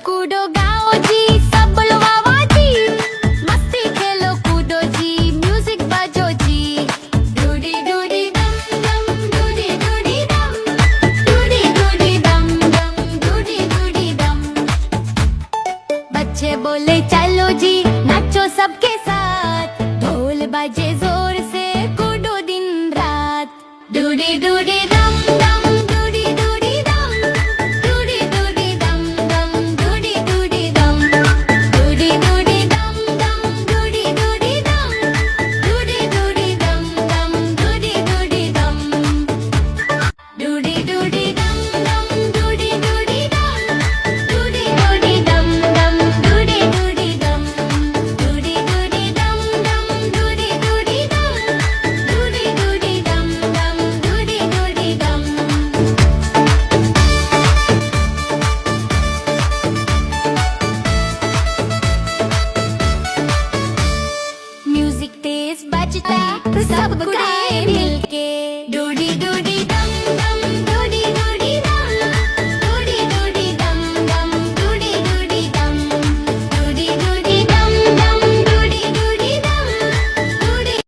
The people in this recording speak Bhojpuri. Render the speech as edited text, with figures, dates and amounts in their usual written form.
कूदो गाओ जी, सब बोलो वाह वाह जी। मस्ती खेलो कूदो जी, म्यूजिक बजो जी। डूडी डूडी डम डम, डूडी डूडी डम, डूडी डूडी डम डम, डूडी डूडी डम। बच्चे बोले चलो जी, नाचो सबके साथ। ढोल बजे जोर से, कूदो दिन रात। डूडी डूडी डम डम, डूडी डूडी डम, डूडी डूडी डम डम, डूडी डूडी डम। डूडी डूडी डम डम, डूडी डूडी डम, डूडी डूडी डम डम, डूडी डूडी डम। डूडी डूडी डम डम, डूडी डूडी डम, डूडी डूडी डम डम, डूडी डूडी डम। डूडी डूडी डम डम, डूडी डूडी डम, डूडी डूडी डम डम, डूडी डूडी डम। म्यूजिक तेज बजता, सब गाए मिलके।